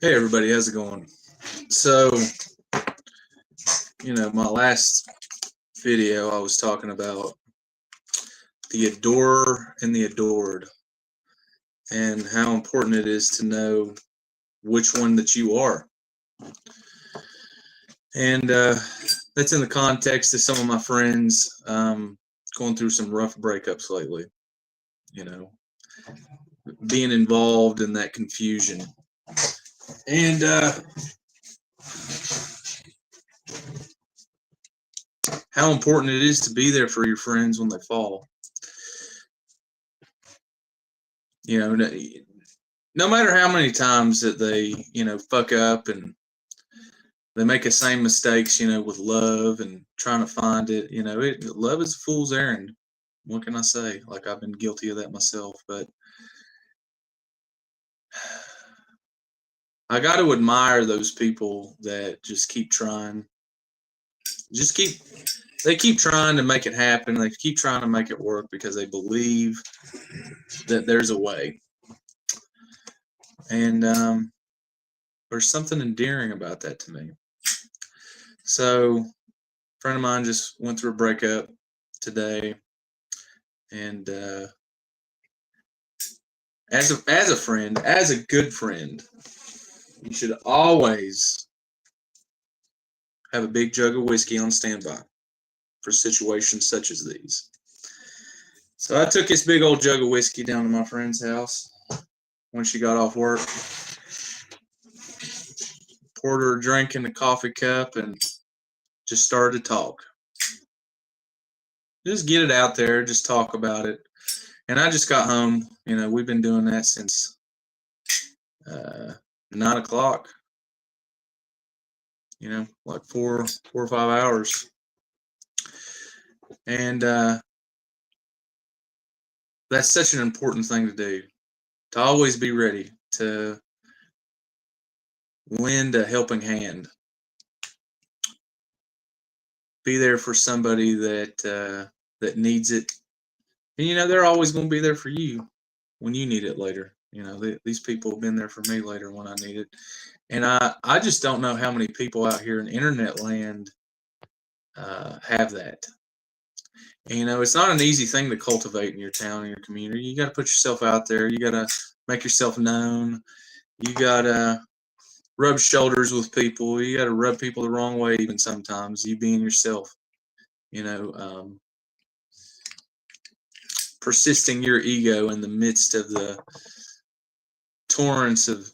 Hey everybody, how's it going? So, my last video I was talking about the adorer and the adored and how important it is to know which one that you are. And that's in the context of some of my friends going through some rough breakups lately, you know, being involved in that confusion. And how important it is to be there for your friends when they fall. You know, no matter how many times that they, fuck up and they make the same mistakes, with love and trying to find it, love is a fool's errand. What can I say? Like, I've been guilty of that myself, but I got to admire those people that just keep trying. They keep trying to make it happen. They keep trying to make it work because they believe that there's a way. And there's something endearing about that to me. So, a friend of mine just went through a breakup today, and as a friend, as a good friend, you should always have a big jug of whiskey on standby for situations such as these. So I took this big old jug of whiskey down to my friend's house when she got off work, poured her a drink in the coffee cup, and just started to talk. Just get it out there, just talk about it. And I just got home. We've been doing that since 9 o'clock. Like four or 5 hours. And that's such an important thing to do, to always be ready to lend a helping hand. Be there for somebody that needs it. And they're always going to be there for you when you need it later. These people have been there for me later when I need it. And I just don't know how many people out here in internet land have that. And, it's not an easy thing to cultivate in your town and your community. You got to put yourself out there. You got to make yourself known. You got to rub shoulders with people. You got to rub people the wrong way even sometimes. You being yourself. Persisting your ego in the midst of the torrents of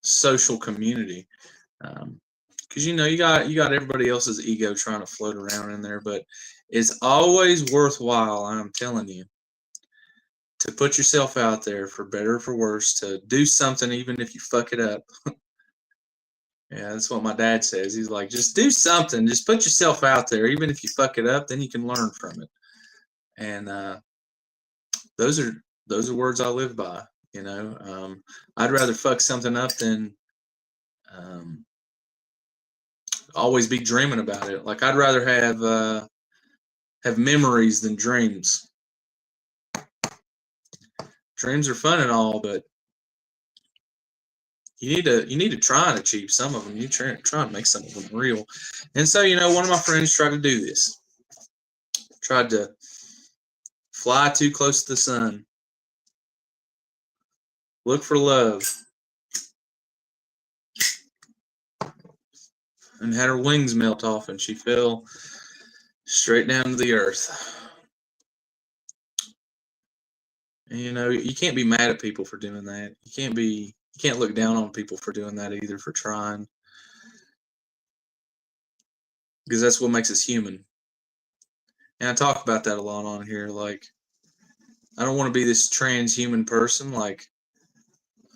social community. Because you got everybody else's ego trying to float around in there, but it's always worthwhile, I'm telling you, to put yourself out there, for better or for worse, to do something even if you fuck it up. Yeah, that's what my dad says. He's like, just do something, just put yourself out there, even if you fuck it up, then you can learn from it. And those are words I live by. I'd rather fuck something up than always be dreaming about it. Like, I'd rather have memories than dreams. Dreams are fun and all, but you need to try and achieve some of them. You try and make some of them real. And so, one of my friends tried to do this. Tried to fly too close to the sun. Look for love. And had her wings melt off, and she fell straight down to the earth. And, you can't be mad at people for doing that. You can't look down on people for doing that either, for trying. Because that's what makes us human. And I talk about that a lot on here. Like, I don't want to be this transhuman person. Like,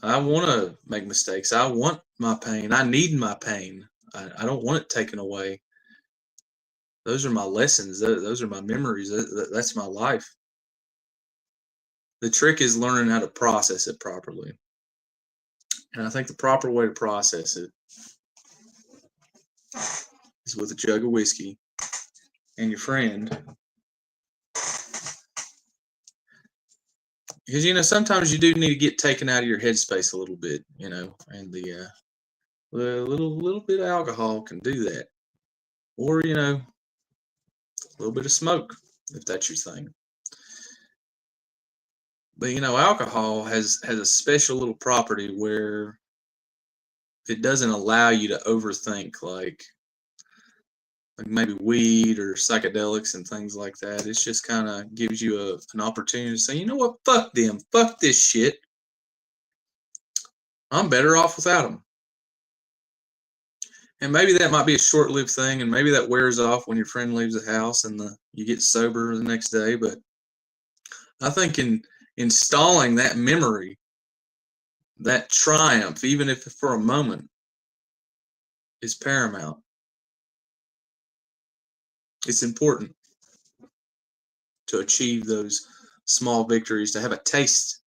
I want to make mistakes. I want my pain. I need my pain. I don't want it taken away. Those are my lessons. Those are my memories. That's my life. The trick is learning how to process it properly. And I think the proper way to process it is with a jug of whiskey and your friend, because sometimes you do need to get taken out of your headspace a little bit, and the little bit of alcohol can do that, or a little bit of smoke if that's your thing. But alcohol has a special little property where it doesn't allow you to overthink like maybe weed or psychedelics and things like that. It's just kind of gives you an opportunity to say, you know what, fuck them, fuck this shit. I'm better off without them. And maybe that might be a short-lived thing, and maybe that wears off when your friend leaves the house and you get sober the next day. But I think in installing that memory, that triumph, even if for a moment, is paramount. It's important to achieve those small victories, to have a taste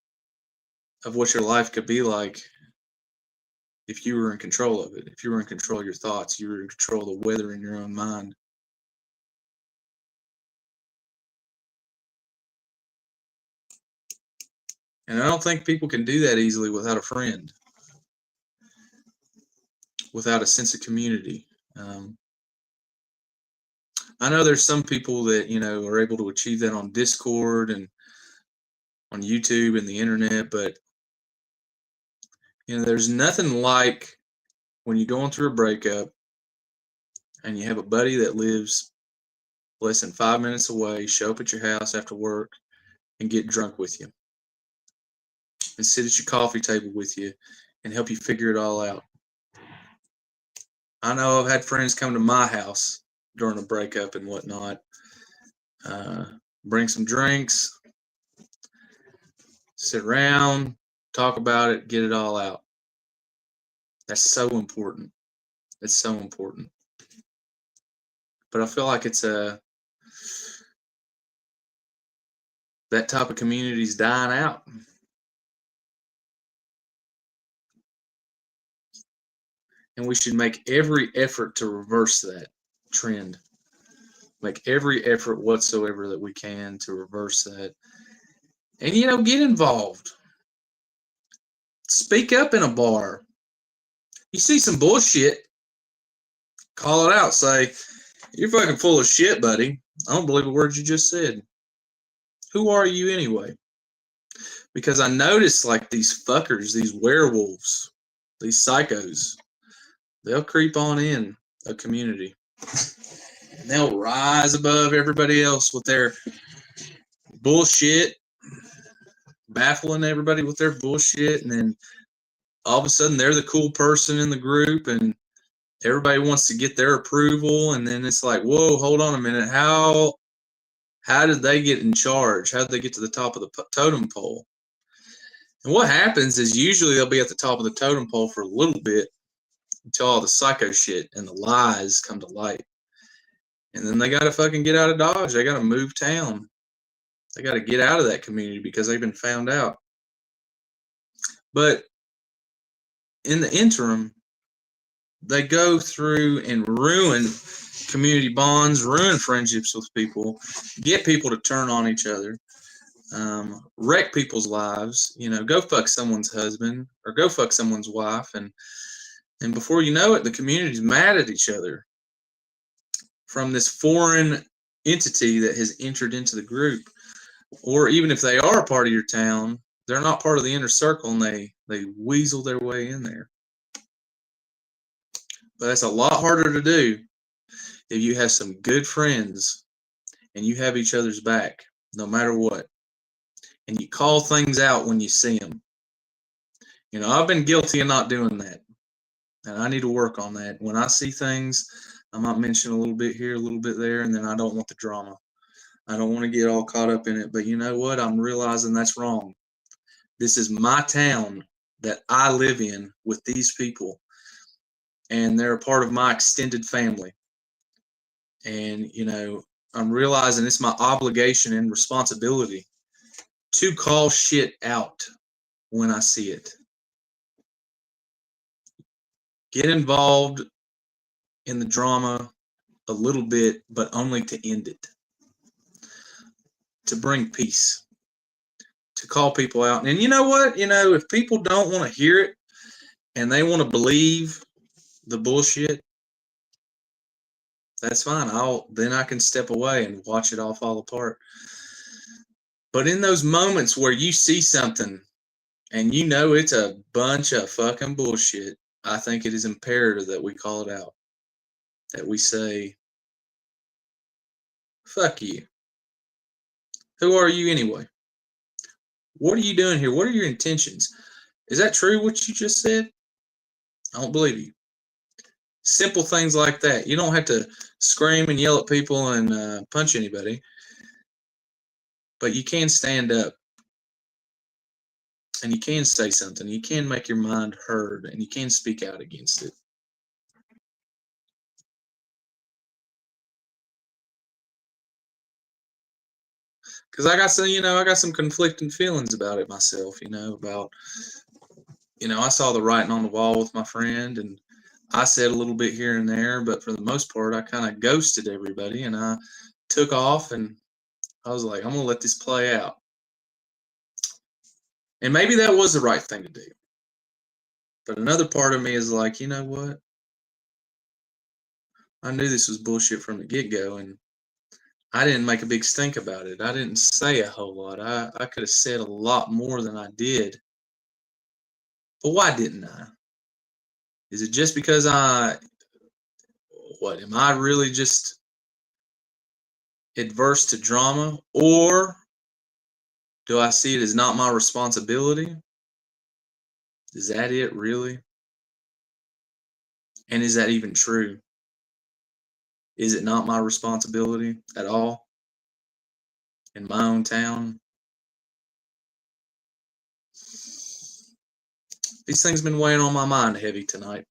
of what your life could be like if you were in control of it, if you were in control of your thoughts, you were in control of the weather in your own mind. And I don't think people can do that easily without a friend, without a sense of community. I know there's some people that, are able to achieve that on Discord and on YouTube and the internet, but, there's nothing like when you're going through a breakup and you have a buddy that lives less than 5 minutes away, show up at your house after work and get drunk with you and sit at your coffee table with you and help you figure it all out. I know I've had friends come to my house during a breakup and whatnot, bring some drinks, sit around, talk about it, get it all out. That's so important. It's so important. But I feel like it's that type of community is dying out. And we should make every effort to reverse that trend. Make every effort whatsoever that we can to reverse that. And, get involved. Speak up in a bar. You see some bullshit, call it out. Say, you're fucking full of shit, buddy. I don't believe a word you just said. Who are you anyway? Because I notice like these fuckers, these werewolves, these psychos, they'll creep on in a community. And they'll rise above everybody else with their bullshit, baffling everybody with their bullshit, and then all of a sudden they're the cool person in the group and everybody wants to get their approval, and then it's like, whoa, hold on a minute, how did they get in charge? How did they get to the top of the totem pole? And what happens is usually they'll be at the top of the totem pole for a little bit until all the psycho shit and the lies come to light. And then they got to fucking get out of Dodge. They got to move town. They got to get out of that community because they've been found out. But in the interim, they go through and ruin community bonds, ruin friendships with people, get people to turn on each other, wreck people's lives, go fuck someone's husband or go fuck someone's wife. And before you know it, the community's mad at each other from this foreign entity that has entered into the group. Or even if they are a part of your town, they're not part of the inner circle and they weasel their way in there. But that's a lot harder to do if you have some good friends and you have each other's back, no matter what. And you call things out when you see them. I've been guilty of not doing that. And I need to work on that. When I see things, I might mention a little bit here, a little bit there, and then I don't want the drama. I don't want to get all caught up in it. But you know what? I'm realizing that's wrong. This is my town that I live in with these people. And they're a part of my extended family. And, I'm realizing it's my obligation and responsibility to call shit out when I see it. Get involved in the drama a little bit, but only to end it. To bring peace. to call people out. And you know what? If people don't want to hear it and they want to believe the bullshit, that's fine. Then I can step away and watch it all fall apart. But in those moments where you see something and it's a bunch of fucking bullshit, I think it is imperative that we call it out. That we say, fuck you. Who are you anyway? What are you doing here? What are your intentions? Is that true what you just said? I don't believe you. Simple things like that. You don't have to scream and yell at people and punch anybody, but you can stand up and you can say something. You can make your mind heard and you can speak out against it. Because I got some conflicting feelings about it myself. I saw the writing on the wall with my friend, and I said a little bit here and there, but for the most part, I kind of ghosted everybody, and I took off, and I was like, I'm gonna let this play out. And maybe that was the right thing to do. But another part of me is like, you know what? I knew this was bullshit from the get-go, and I didn't make a big stink about it. I didn't say a whole lot. I could have said a lot more than I did. But why didn't I? Is it just because am I really just adverse to drama? Or do I see it as not my responsibility? Is that it, really? And is that even true? Is it not my responsibility at all in my own town? These things have been weighing on my mind heavy tonight.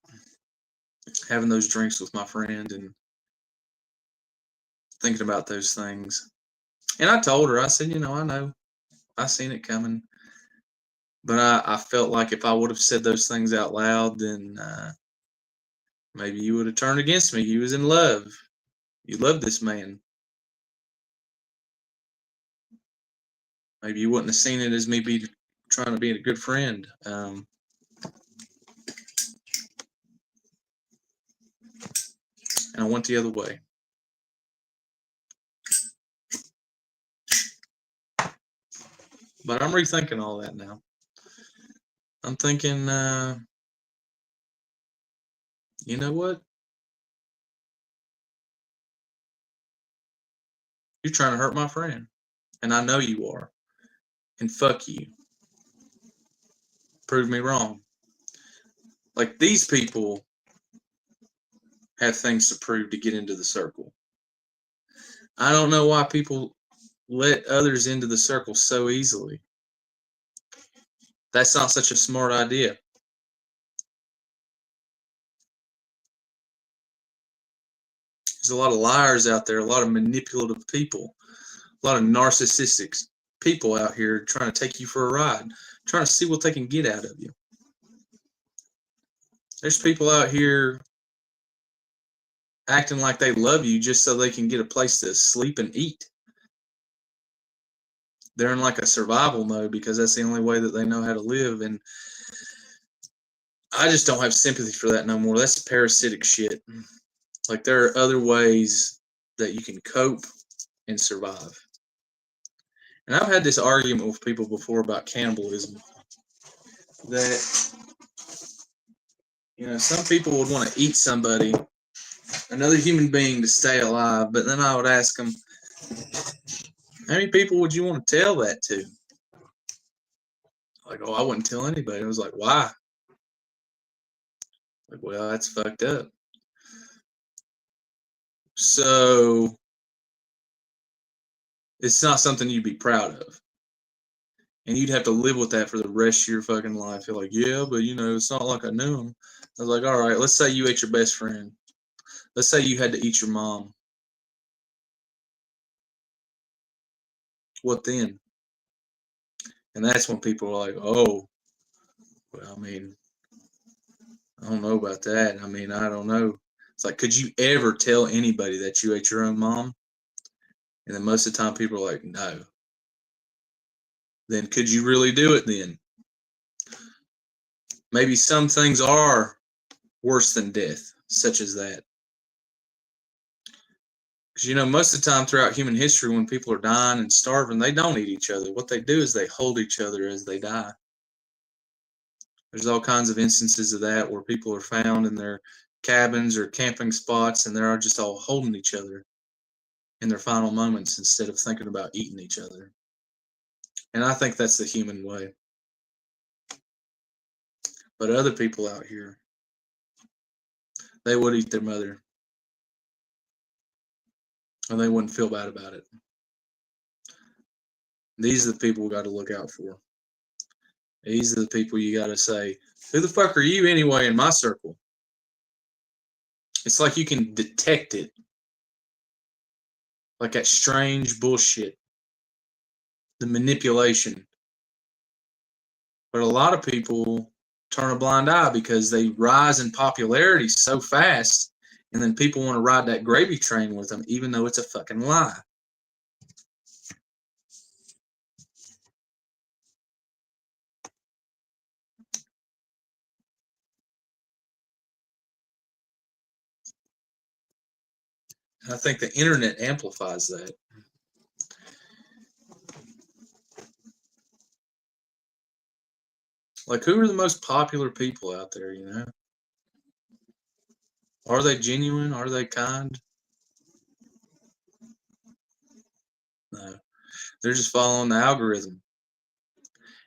Having those drinks with my friend and thinking about those things. And I told her, I said, I know. I seen it coming. But I felt like if I would have said those things out loud, then maybe you would have turned against me. You was in love. You loved this man. Maybe you wouldn't have seen it as me trying to be a good friend. And I went the other way. But I'm rethinking all that now. I'm thinking, you know what? You're trying to hurt my friend. And I know you are. And fuck you. Prove me wrong. Like, these people have things to prove to get into the circle. I don't know why people let others into the circle so easily. That's not such a smart idea. There's a lot of liars out there, a lot of manipulative people, a lot of narcissistic people out here trying to take you for a ride, trying to see what they can get out of you. There's people out here acting like they love you just so they can get a place to sleep and eat. They're in like a survival mode because that's the only way that they know how to live. And I just don't have sympathy for that no more. That's parasitic shit. Like, there are other ways that you can cope and survive. And I've had this argument with people before about cannibalism. That, some people would want to eat somebody, another human being, to stay alive. But then I would ask them, how many people would you want to tell that to? Like, I wouldn't tell anybody. I was like, why? Like, well, that's fucked up. So it's not something you'd be proud of. And you'd have to live with that for the rest of your fucking life. You're like, yeah, but it's not like I knew him. I was like, all right, let's say you ate your best friend. Let's say you had to eat your mom. What then? And that's when people are like, oh, well, I don't know about that. I don't know. It's like, could you ever tell anybody that you ate your own mom? And then most of the time people are like, no. then could you really do it then? Maybe some things are worse than death, such as that. Because, most of the time throughout human history, when people are dying and starving, they don't eat each other. What they do is they hold each other as they die. There's all kinds of instances of that where people are found in their cabins or camping spots and they're just all holding each other in their final moments instead of thinking about eating each other. And I think that's the human way. But other people out here, they would eat their mother. And they wouldn't feel bad about it. These are the people we got to look out for. These are the people you got to say, who the fuck are you anyway in my circle? It's like you can detect it. Like that strange bullshit. The manipulation. But a lot of people turn a blind eye because they rise in popularity so fast, and then people want to ride that gravy train with them, even though it's a fucking lie. I think the internet amplifies that. Like, who are the most popular people out there, Are they genuine? Are they kind? No. They're just following the algorithm.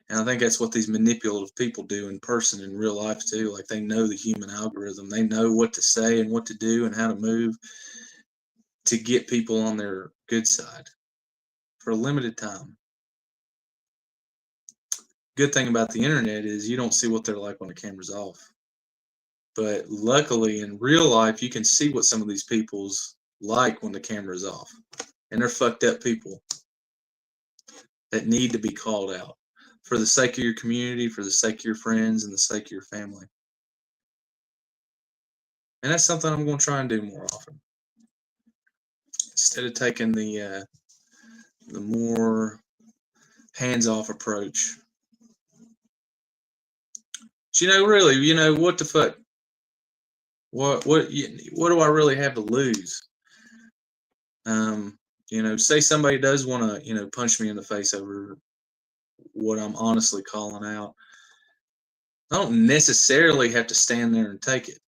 And I think that's what these manipulative people do in person, in real life, too. Like, they know the human algorithm. They know what to say and what to do and how to move to get people on their good side for a limited time. Good thing about the internet is you don't see what they're like when the camera's off. But luckily, in real life, you can see what some of these people's like when the camera's off. And they're fucked up people that need to be called out for the sake of your community, for the sake of your friends, and the sake of your family. And that's something I'm going to try and do more often. Instead of taking the more hands-off approach. But, really, what the fuck? What do I really have to lose? Say somebody does want to, punch me in the face over what I'm honestly calling out. I don't necessarily have to stand there and take it.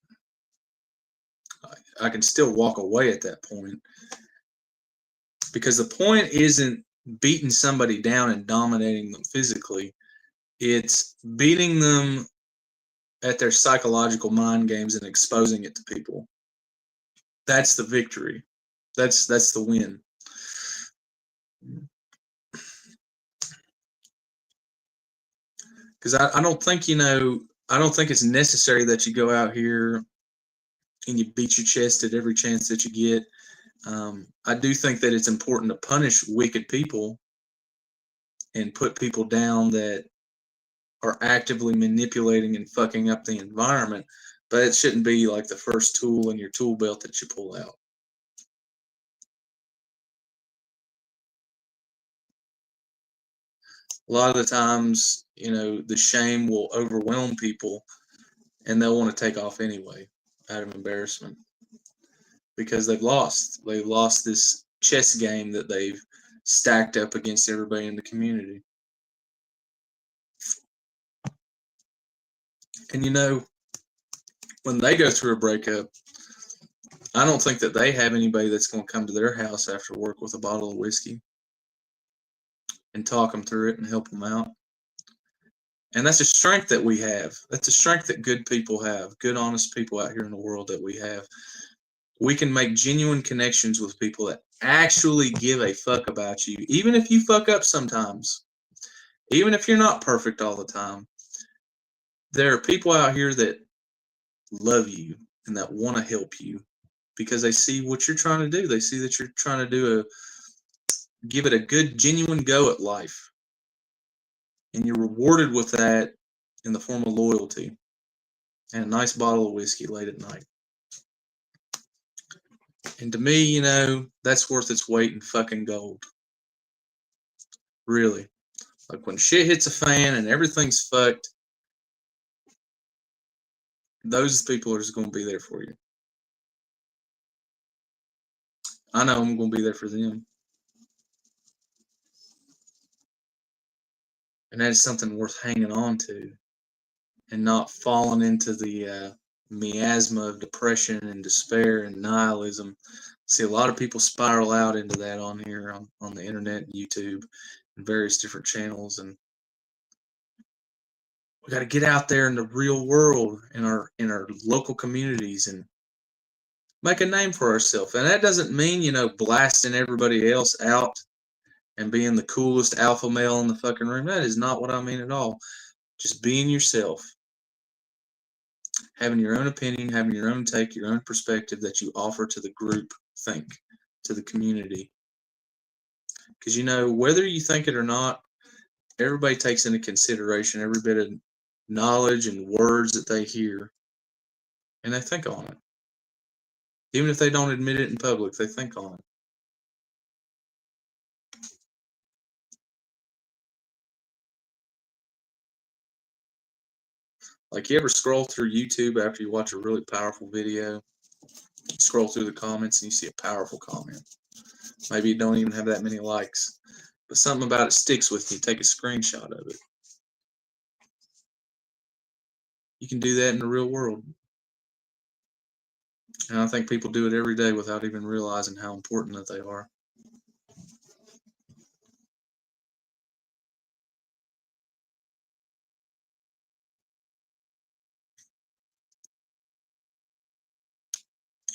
I can still walk away at that point. Because the point isn't beating somebody down and dominating them physically. It's beating them at their psychological mind games and exposing it to people. That's the victory. That's the win. Because I don't think, I don't think it's necessary that you go out here and you beat your chest at every chance that you get. I do think that it's important to punish wicked people and put people down that are actively manipulating and fucking up the environment, but it shouldn't be like the first tool in your tool belt that you pull out. A lot of the times, the shame will overwhelm people and they'll want to take off anyway out of embarrassment because they've lost. They've lost this chess game that they've stacked up against everybody in the community. And when they go through a breakup, I don't think that they have anybody that's going to come to their house after work with a bottle of whiskey and talk them through it and help them out. And that's a strength that we have. That's a strength that good people have, good, honest people out here in the world that we have. We can make genuine connections with people that actually give a fuck about you, even if you fuck up sometimes, even if you're not perfect all the time. There are people out here that love you and that want to help you because they see what you're trying to do. They see that you're trying to give it a good, genuine go at life. And you're rewarded with that in the form of loyalty and a nice bottle of whiskey late at night. And to me, that's worth its weight in fucking gold. Really. Like when shit hits a fan and everything's fucked, those people are just going to be there for you. I know I'm going to be there for them. And that is something worth hanging on to and not falling into the miasma of depression and despair and nihilism. See, a lot of people spiral out into that on here on the internet, YouTube, and various different channels. And we got to get out there in the real world, in our local communities, and make a name for ourselves. And that doesn't mean, blasting everybody else out and being the coolest alpha male in the fucking room. That is not what I mean at all. Just being yourself, having your own opinion, having your own take, your own perspective that you offer to the group think, to the community. Because, whether you think it or not, everybody takes into consideration every bit of knowledge and words that they hear, and they think on it. Even if they don't admit it in public, they think on it. Like, you ever scroll through YouTube after you watch a really powerful video? You scroll through the comments and you see a powerful comment. Maybe you don't even have that many likes, but something about it sticks with you. Take a screenshot of it. You can do that in the real world. And I think people do it every day without even realizing how important that they are.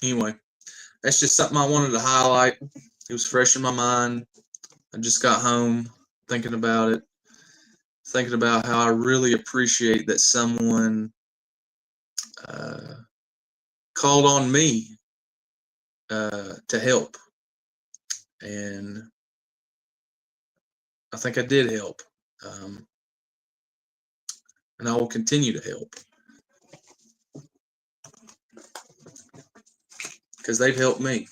Anyway, that's just something I wanted to highlight. It was fresh in my mind. I just got home thinking about it, thinking about how I really appreciate that someone called on me to help. And I think I did help. And I will continue to help. Because they've helped me.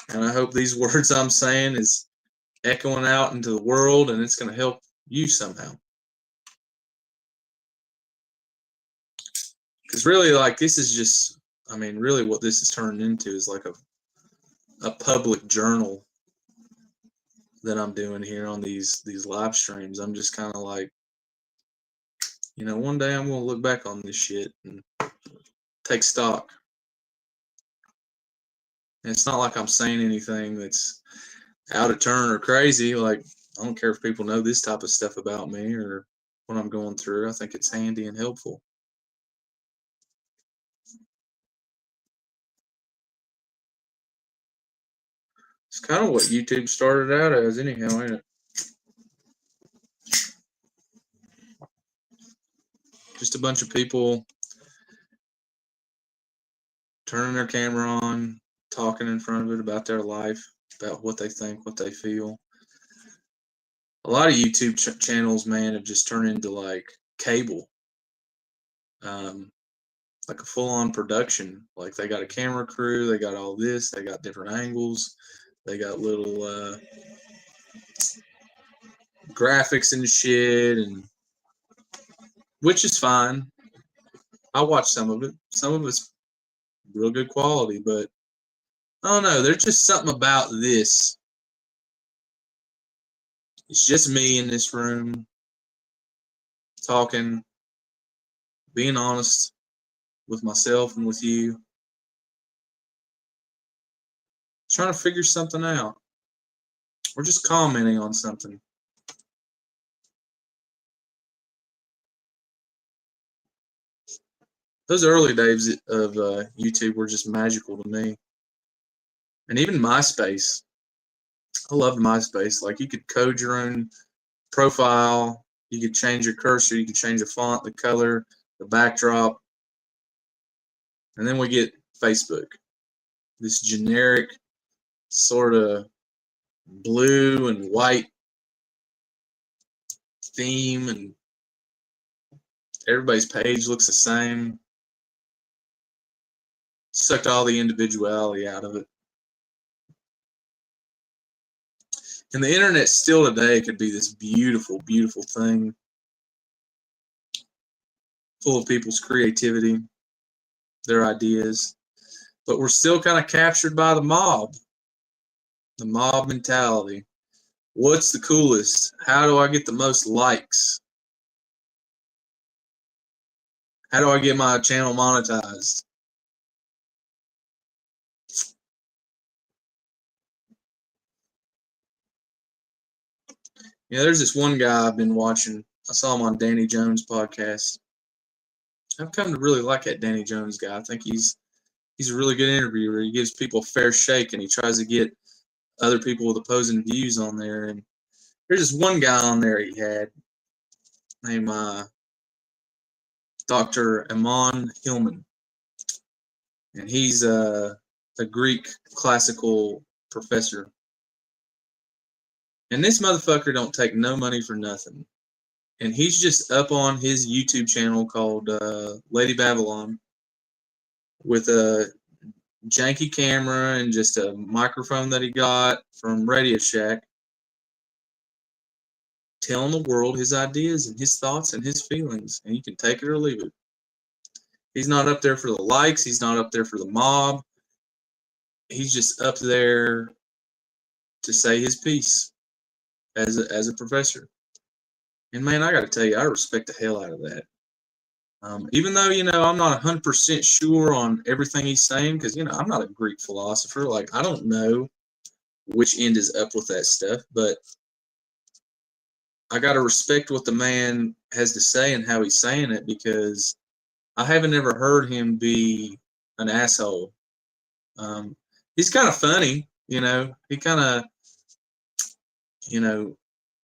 And I hope these words I'm saying is echoing out into the world, and it's going to help you somehow. Because really, like, this is just, really what this has turned into is like a public journal that I'm doing here on these live streams. I'm just kind of like, one day I'm going to look back on this shit and take stock. And it's not like I'm saying anything that's out of turn or crazy. Like, I don't care if people know this type of stuff about me or what I'm going through. I think it's handy and helpful. It's kind of what YouTube started out as anyhow, ain't it? Just a bunch of people turning their camera on, talking in front of it about their life, about what they think, what they feel. A lot of YouTube channels, man, have just turned into like cable, like a full-on production. Like, they got a camera crew, they got all this, they got different angles, they got little graphics and shit, and which is fine. I watch some of it. Some of it's real good quality, but I don't know. There's just something about this. It's just me in this room talking, being honest with myself and with you, trying to figure something out. Or just commenting on something. Those early days of YouTube were just magical to me. And even MySpace. I loved MySpace. Like, you could code your own profile. You could change your cursor. You could change the font, the color, the backdrop. And then we get Facebook. This generic sort of blue and white theme, and everybody's page looks the same. Sucked all the individuality out of it. And the internet still today could be this beautiful, beautiful thing, full of people's creativity, their ideas. But we're still kind of captured by the mob mentality. What's the coolest? How do I get the most likes? How do I get my channel monetized? Yeah, there's this one guy I've been watching. I saw him on Danny Jones' podcast. I've come to really like that Danny Jones guy. I think he's a really good interviewer. He gives people a fair shake, and he tries to get other people with opposing views on there. And there's this one guy on there he had named Dr. Amon Hillman, and he's a Greek classical professor. And this motherfucker don't take no money for nothing. And he's just up on his YouTube channel called Lady Babylon with a janky camera and just a microphone that he got from Radio Shack, telling the world his ideas and his thoughts and his feelings. And you can take it or leave it. He's not up there for the likes. He's not up there for the mob. He's just up there to say his piece as a professor. And man, I got to tell you, I respect the hell out of that. Even though, I'm not 100% sure on everything he's saying, because, I'm not a Greek philosopher. Like, I don't know which end is up with that stuff, but I got to respect what the man has to say and how he's saying it, because I haven't ever heard him be an asshole. He's kind of funny, he kind of,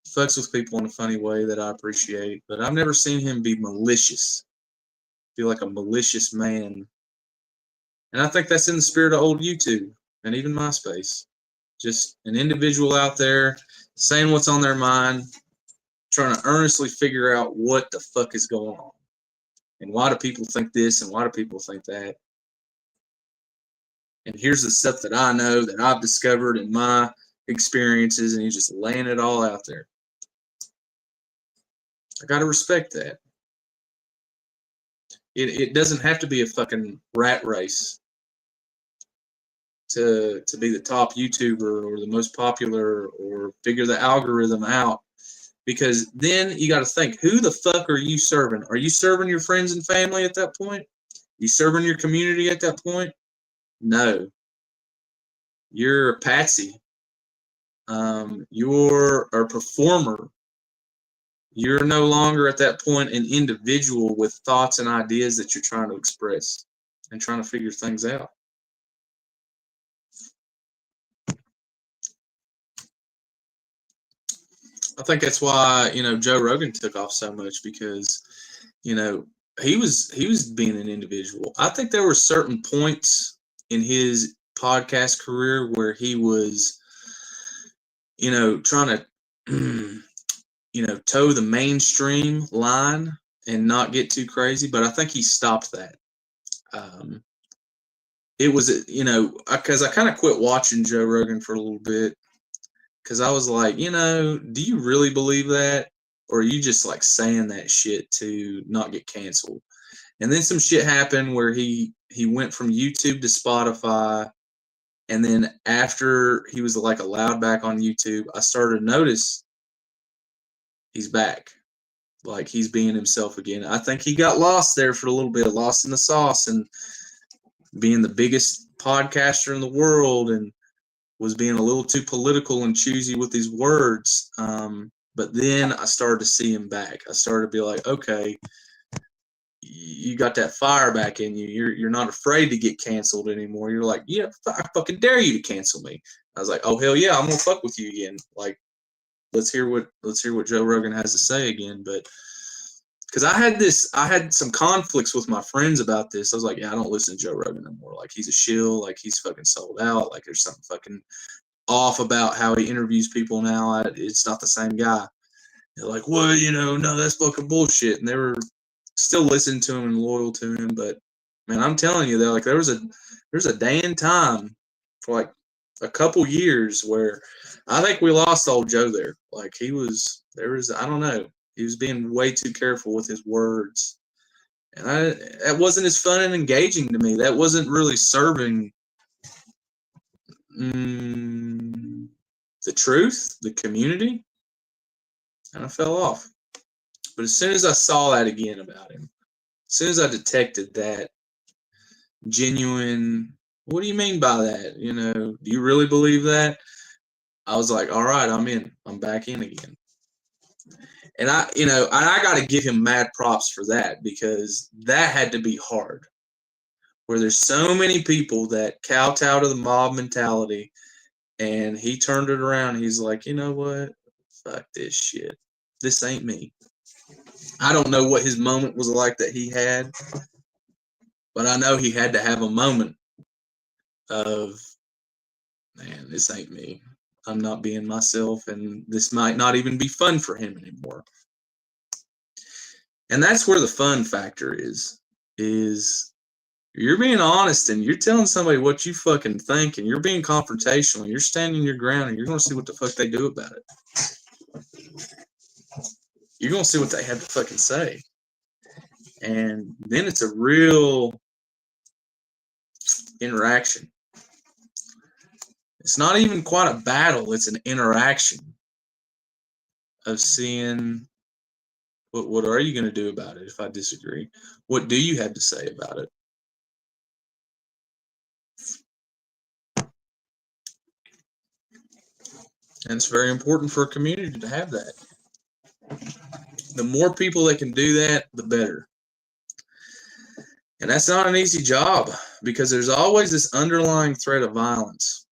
fucks with people in a funny way that I appreciate, but I've never seen him be malicious, feel like a malicious man. And I think that's in the spirit of old YouTube and even MySpace. Just an individual out there saying what's on their mind, trying to earnestly figure out what the fuck is going on. And why do people think this and why do people think that? And here's the stuff that I know that I've discovered in my experiences, and he's just laying it all out there. I got to respect that. It doesn't have to be a fucking rat race to be the top YouTuber or the most popular or figure the algorithm out. Because then you got to think, who the fuck are you serving? Are you serving your friends and family at that point? Are you serving your community at that point? No. You're a patsy. You're a performer. You're no longer at that point an individual with thoughts and ideas that you're trying to express and trying to figure things out. I think that's why, Joe Rogan took off so much, because, he was being an individual. I think there were certain points in his podcast career where he was, trying to, toe the mainstream line and not get too crazy. But I think he stopped that. It was, because I kind of quit watching Joe Rogan for a little bit, because I was like, do you really believe that? Or are you just like saying that shit to not get canceled? And then some shit happened where he went from YouTube to Spotify. And then after he was like allowed back on YouTube, I started to notice he's back. Like he's being himself again. I think he got lost there for a little bit, lost in the sauce, and being the biggest podcaster in the world, and was being a little too political and choosy with his words. But then I started to see him back. I started to be like, okay, you got that fire back in you. You're not afraid to get canceled anymore. You're like, yeah, I fucking dare you to cancel me. I was like, oh hell yeah, I'm gonna fuck with you again. Like, let's hear what Joe Rogan has to say again. But because I had some conflicts with my friends about this. I was like, yeah, I don't listen to Joe Rogan anymore. Like he's a shill. Like he's fucking sold out. Like there's something fucking off about how he interviews people now. It's not the same guy. They're like, well, no, that's fucking bullshit. And they were still listening to him and loyal to him. But man, I'm telling you, they're like, there's a day and time for like a couple years where I think we lost old Joe there. Like I don't know, he was being way too careful with his words, and that wasn't as fun and engaging to me. That wasn't really serving mm, the truth, the community, and I fell off. But as soon as I saw that again about him, as soon as I detected that genuine, what do you mean by that? Do you really believe that? I was like, all right, I'm in. I'm back in again. And I got to give him mad props for that because that had to be hard. Where there's so many people that kowtow to the mob mentality, and he turned it around. He's like, you know what? Fuck this shit. This ain't me. I don't know what his moment was like that he had, but I know he had to have a moment of, man, this ain't me. I'm not being myself, and this might not even be fun for him anymore. And that's where the fun factor is you're being honest and you're telling somebody what you fucking think, and you're being confrontational, and you're standing your ground, and you're going to see what the fuck they do about it. You're going to see what they have to fucking say. And then it's a real interaction. It's not even quite a battle, it's an interaction of seeing what are you going to do about it if I disagree? What do you have to say about it? And it's very important for a community to have that. The more people that can do that, the better. And that's not an easy job because there's always this underlying threat of violence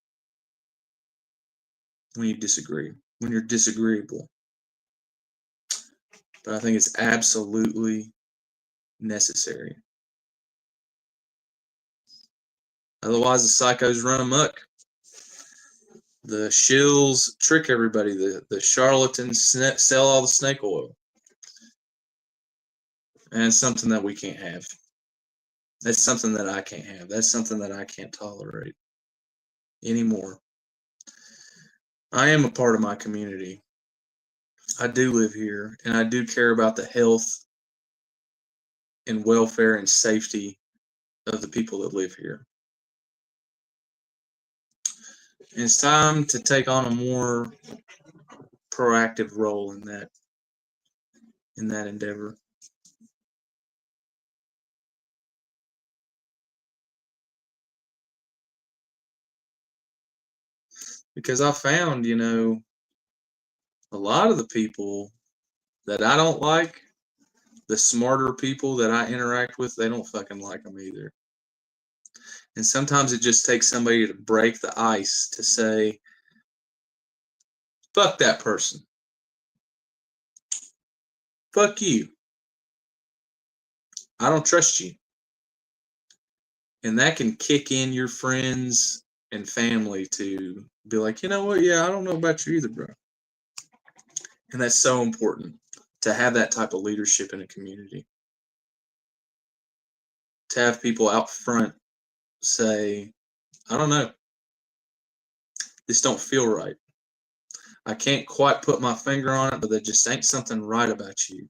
when you disagree, when you're disagreeable. But I think it's absolutely necessary. Otherwise, the psychos run amok. The shills trick everybody. The charlatans sell all the snake oil. And it's something that we can't have. That's something that I can't have. That's something that I can't tolerate anymore. I am a part of my community. I do live here, and I do care about the health and welfare and safety of the people that live here. And it's time to take on a more proactive role in that endeavor. Because I found, a lot of the people that I don't like, the smarter people that I interact with, they don't fucking like them either. And sometimes it just takes somebody to break the ice to say, fuck that person. Fuck you. I don't trust you. And that can kick in your friends and family to be like, you know what? Yeah, I don't know about you either, bro. And that's so important to have that type of leadership in a community. To have people out front say, I don't know. This don't feel right. I can't quite put my finger on it, but there just ain't something right about you.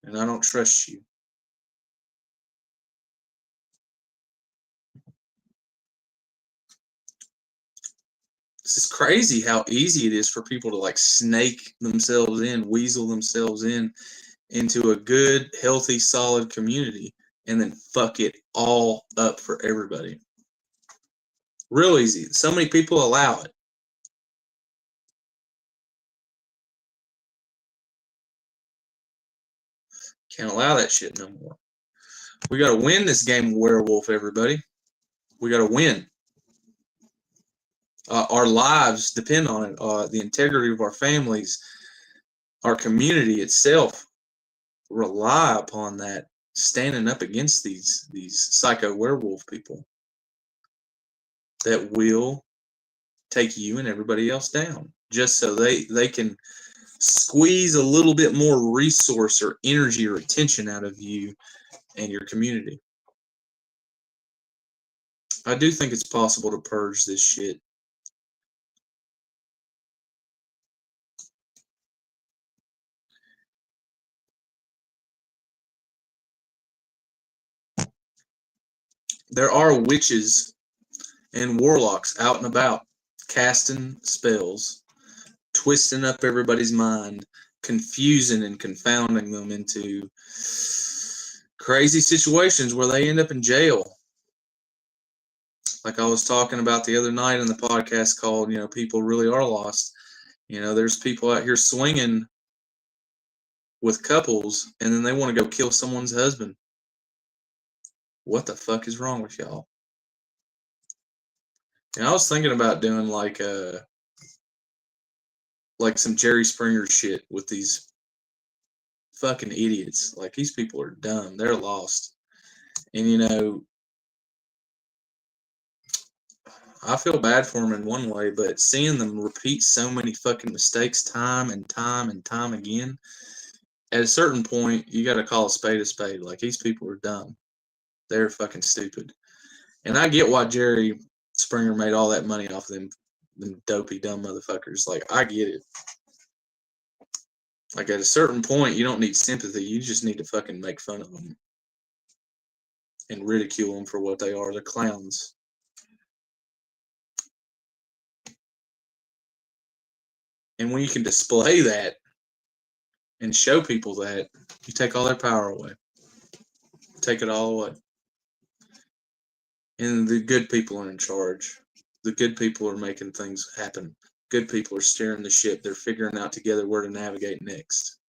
And I don't trust you. This is crazy how easy it is for people to like snake themselves in, weasel themselves into a good, healthy, solid community and then fuck it all up for everybody. Real easy. So many people allow it. Can't allow that shit no more. We got to win this game of werewolf, everybody. We got to win. Our lives depend on it. The integrity of our families, our community itself rely upon that, standing up against these psycho werewolf people that will take you and everybody else down just so they can squeeze a little bit more resource or energy or attention out of you and your community. I do think it's possible to purge this shit There are witches and warlocks out and about, casting spells, twisting up everybody's mind, confusing and confounding them into crazy situations where they end up in jail. Like I was talking about the other night in the podcast called, People Really Are Lost. There's people out here swinging with couples and then they want to go kill someone's husband. What the fuck is wrong with y'all? And I was thinking about doing like some Jerry Springer shit with these fucking idiots. Like these people are dumb. They're lost. And I feel bad for them in one way, but seeing them repeat so many fucking mistakes time and time and time again, at a certain point, you got to call a spade a spade. Like these people are dumb. They're fucking stupid. And I get why Jerry Springer made all that money off them dopey dumb motherfuckers. Like I get it. Like at a certain point, you don't need sympathy. You just need to fucking make fun of them and ridicule them for what they are. They're clowns. And when you can display that and show people that, you take all their power away. Take it all away. And the good people are in charge. The good people are making things happen. Good people are steering the ship. They're figuring out together where to navigate next.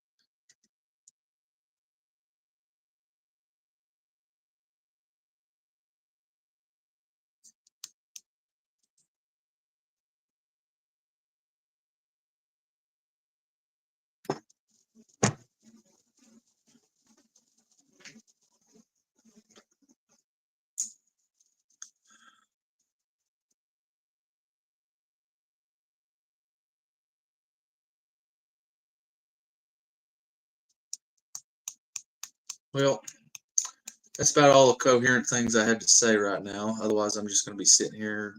Well, that's about all the coherent things I had to say right now. Otherwise, I'm just going to be sitting here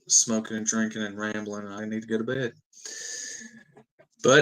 smoking and drinking and rambling, and I need to go to bed.